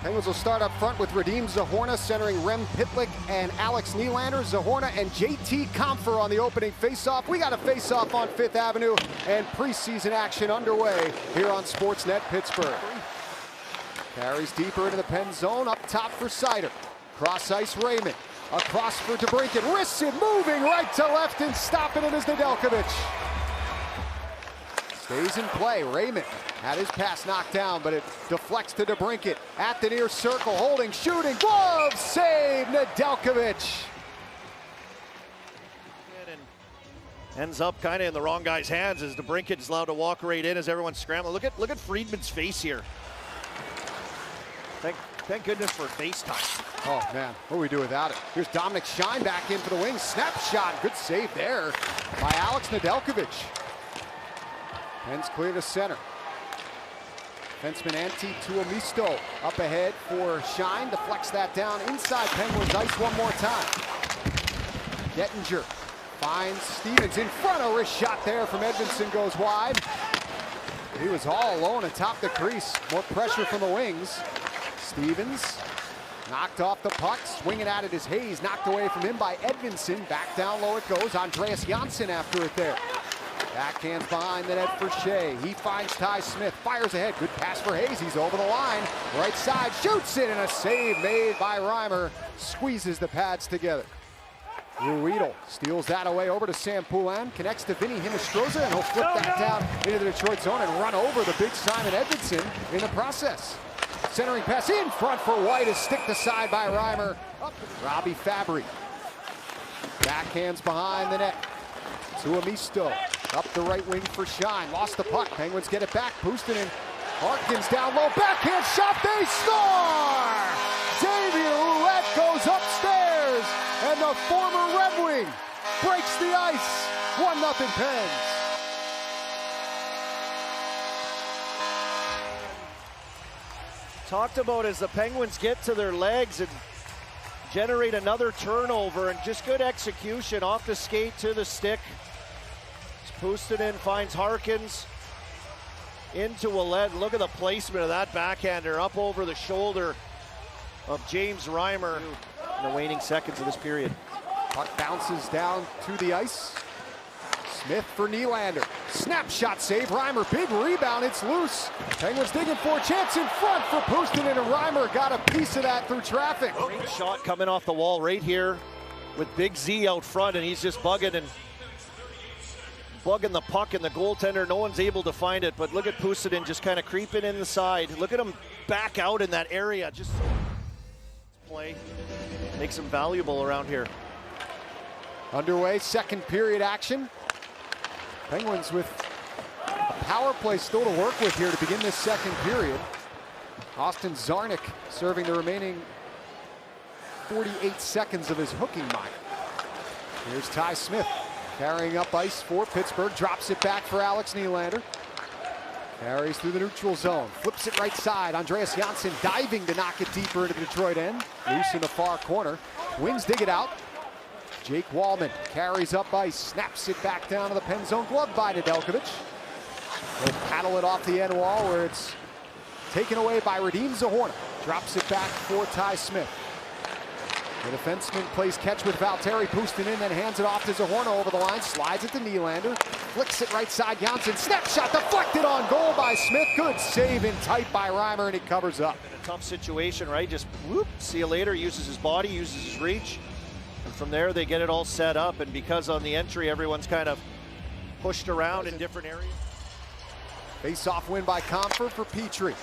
Penguins will start up front with Radim Zohorna centering Rem Pitlick and Alex Nylander. Zohorna and JT Compher on the opening faceoff. We got a faceoff on 5th Avenue and preseason action underway here on Sportsnet Pittsburgh. Carries deeper into the Penn zone, up top for Seider. Cross ice Raymond, across for DeBrincat, wrists it, moving right to left and stopping it is Nedeljkovic. Stays in play, Raymond had his pass knocked down, but it deflects to DeBrincat at the near circle, holding, shooting, glove save, Nedeljkovic. Ends up kind of in the wrong guy's hands as DeBrincat is allowed to walk right in as everyone's scrambling. Look at Friedman's face here. Thank goodness for FaceTime. Oh man, what do we do without it? Here's Dominic Shine back in for the wing. Snapshot, good save there by Alex Nedeljkovic. Pens clear to center. Defenseman Antti Tuomisto up ahead for Shine. Deflects that down inside Penguins ice one more time. Gettinger finds Stevens in front. A wrist shot there from Edvinsson goes wide. He was all alone atop the crease. More pressure from the wings. Stevens knocked off the puck. Swinging at it is Hayes. Knocked away from him by Edvinsson. Back down low it goes. Andreas Janssen after it there. Backhands behind the net for Shea. He finds Ty Smith. Fires ahead. Good pass for Hayes. He's over the line. Right side. Shoots it. And a save made by Reimer. Squeezes the pads together. Ruedel steals that away over to Sam Poulin. Connects to Vinny Hinostroza. And he'll flip that down into the Detroit zone and run over the big Simon Edvinsson in the process. Centering pass in front for White is sticked aside by Reimer. Robbie Fabry. Backhands behind the net. Tuomisto up the right wing for Shine. Lost the puck. Penguins get it back. Puustinen. Harkins down low. Backhand shot. They score! Xavier Ouellette goes upstairs. And the former Red Wing breaks the ice. 1-0 Pens. Talked about as the Penguins get to their legs and generate another turnover, and just good execution off the skate to the stick. Puustinen finds Harkins into Ouellette. Look at the placement of that backhander up over the shoulder of James Reimer in the waning seconds of this period. Puck bounces down to the ice. Smith for Nylander. Snapshot save. Reimer, big rebound. It's loose. Penguins digging for a chance in front for Puustinen, and Reimer got a piece of that through traffic. Great shot coming off the wall right here with Big Z out front, and he's just bugging the puck and the goaltender. No one's able to find it, but look at Puustinen just kind of creeping in the side. Look at him back out in that area. Just play makes him valuable around here. Underway, second period action. Penguins with a power play still to work with here to begin this second period. Austin Czarnik serving the remaining 48 seconds of his hooking mile. Here's Ty Smith carrying up ice for Pittsburgh. Drops it back for Alex Nylander. Carries through the neutral zone. Flips it right side. Andreas Janssen diving to knock it deeper into the Detroit end. Loose in the far corner. Wings dig it out. Jake Wallman carries up ice, snaps it back down to the Penn zone, gloved by Nedeljkovic. He'll paddle it off the end wall where it's taken away by Radim Zohorna. Drops it back for Ty Smith. The defenseman plays catch with Valtteri Puustinen, then hands it off to Zohorna over the line, slides it to Nylander, flicks it right side, Janssen, snapshot deflected on goal by Smith. Good save in tight by Reimer, and he covers up. In a tough situation, right? Just whoop, see you later, uses his body, uses his reach. And from there, they get it all set up, and because on the entry, everyone's kind of pushed around in different areas. Face-off win by Compher for Petrie.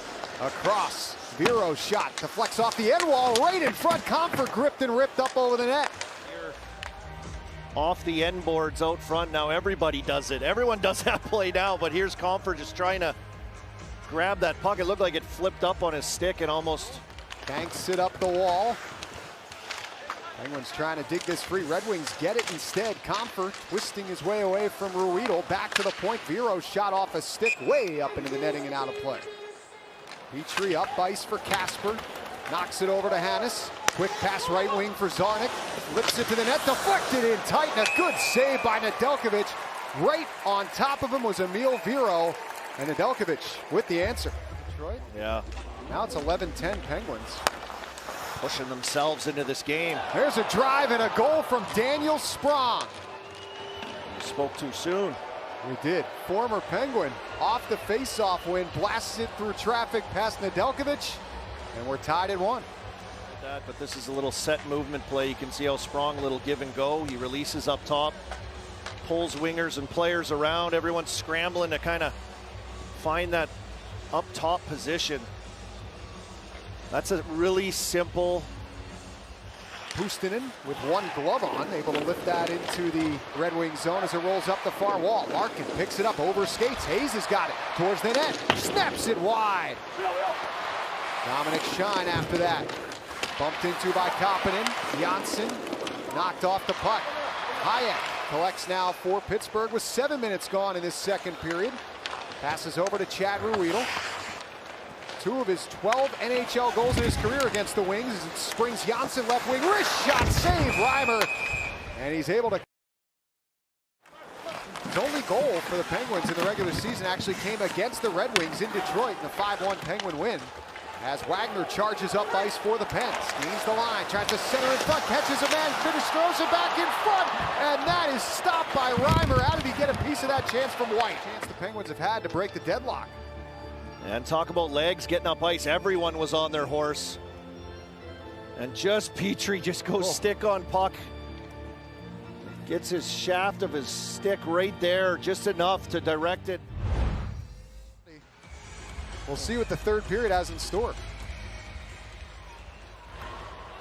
Across, Vero's shot deflects off the end wall, right in front. Compher gripped and ripped up over the net. Here, off the end boards out front, now everybody does it. Everyone does that play now, but here's Compher just trying to grab that puck. It looked like it flipped up on his stick and almost banks it up the wall. Penguins trying to dig this free. Red Wings get it instead. Compher twisting his way away from Ruedel. Back to the point. Vero's shot off a stick way up into the netting and out of play. Petrie up ice for Kasper. Knocks it over to Hannes. Quick pass right wing for Czarnik. Flips it to the net. Deflected in tight. And a good save by Nedeljkovic. Right on top of him was Emil Vero. And Nedeljkovic with the answer. Detroit. Yeah. Now it's 11-10 Penguins. Pushing themselves into this game. There's a drive and a goal from Daniel Sprong. Spoke too soon. We did. Former Penguin off the face-off win, blasts it through traffic past Nedeljkovic, and we're tied at 1. But this is a little set movement play. You can see how Sprong, a little give and go. He releases up top, pulls wingers and players around. Everyone's scrambling to kind of find that up top position. That's a really simple. Puustinen with one glove on, able to lift that into the Red Wings zone as it rolls up the far wall. Larkin picks it up, over skates. Hayes has got it towards the net, snaps it wide. Dominic Shine after that. Bumped into by Kapanen. Janssen knocked off the puck. Hayek collects now for Pittsburgh with 7 minutes gone in this second period. Passes over to Chad Ruedel. 2 of his 12 NHL goals in his career against the Wings. It springs Janssen left wing, wrist shot, save Reimer, and he's able to. His only goal for the Penguins in the regular season actually came against the Red Wings in Detroit in the 5-1 Penguin win. As Wagner charges up ice for the Pens, gains the line, tries to center in front, catches a man, finish, throws it back in front, and that is stopped by Reimer. How did he get a piece of that chance from White? Chance the Penguins have had to break the deadlock. And talk about legs getting up ice. Everyone was on their horse. And just Petrie just goes stick on puck. Gets his shaft of his stick right there, just enough to direct it. We'll see what the third period has in store.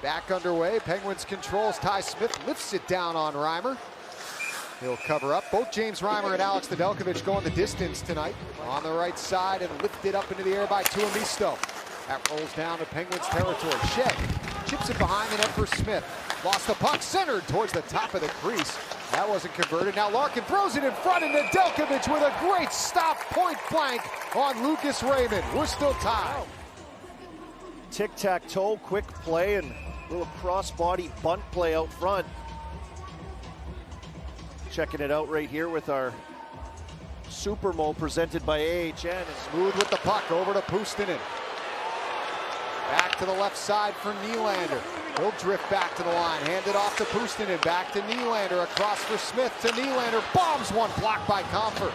Back underway, Penguins controls. Ty Smith lifts it down on Reimer. He'll cover up. Both James Reimer and Alex Nedeljkovic going the distance tonight. On the right side and lifted up into the air by Tuomisto. That rolls down to Penguins territory. Shed chips it behind the net for Smith. Lost the puck, centered towards the top of the crease. That wasn't converted. Now Larkin throws it in front, and Nedeljkovic with a great stop, point blank on Lucas Raymond. We're still tied. Tic-tac-toe, quick play, and a little cross-body bunt play out front. Checking it out right here with our Super Mo presented by AHN. Smooth with the puck over to Puustinen. Back to the left side for Nylander. He'll drift back to the line, hand it off to Puustinen, back to Nylander, across for Smith to Nylander, bombs one, blocked by Compher.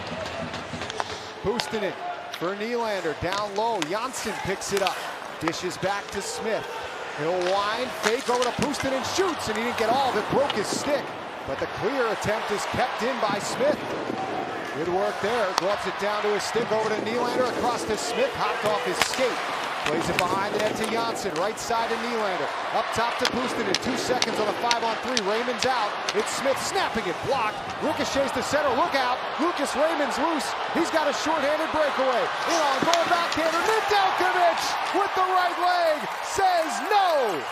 Puustinen for Nylander, down low, Janssen picks it up, dishes back to Smith. He'll wind, fake over to Puustinen, shoots, and he didn't get all of it, broke his stick. But the clear attempt is kept in by Smith. Good work there, gloves it down to his stick, over to Nylander, across to Smith, hopped off his skate. Plays it behind the net to Janssen, right side to Nylander. Up top to Puustinen, 2 seconds on the 5-on-3, Raymond's out. It's Smith snapping it, blocked. Ricochets to center, look out. Lucas Raymond's loose, he's got a shorthanded breakaway. In on goal, backhander, Nedeljkovic with the right leg, says no!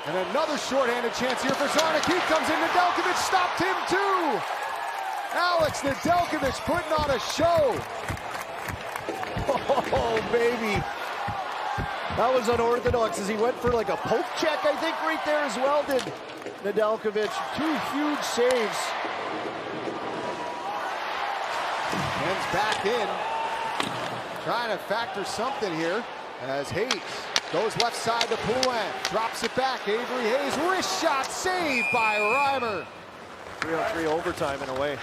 And another shorthanded chance here for Zarnik. He comes in, Nedeljkovic stopped him too! Alex Nedeljkovic putting on a show. Oh, baby. That was unorthodox as he went for like a poke check, I think, right there as well, did Nedeljkovic. 2 huge saves. Hands back in. Trying to factor something here as Hayes goes left side to Poulin. Drops it back. Avery Hayes, wrist shot, saved by Reimer. 3-on-3 overtime in a way.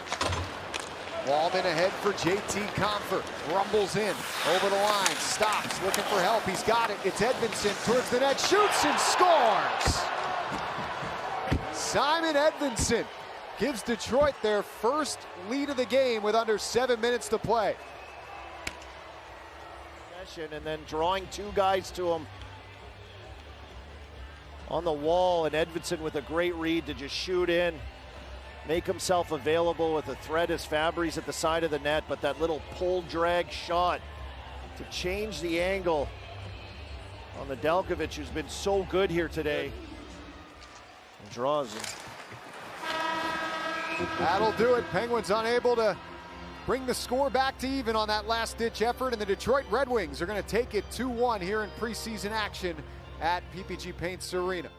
Walden ahead for JT Compher. Rumbles in, over the line, stops, looking for help. He's got it. It's Edvinsson towards the net, shoots and scores! Simon Edvinsson gives Detroit their first lead of the game with under 7 minutes to play. And then drawing 2 guys to him on the wall, and Edvinsson with a great read to just shoot in. Make himself available with a threat as Fabry's at the side of the net, but that little pull drag shot to change the angle on the Nedeljkovic, who's been so good here today. And draws him. That'll do it. Penguins unable to bring the score back to even on that last-ditch effort, and the Detroit Red Wings are going to take it 2-1 here in preseason action at PPG Paints Arena.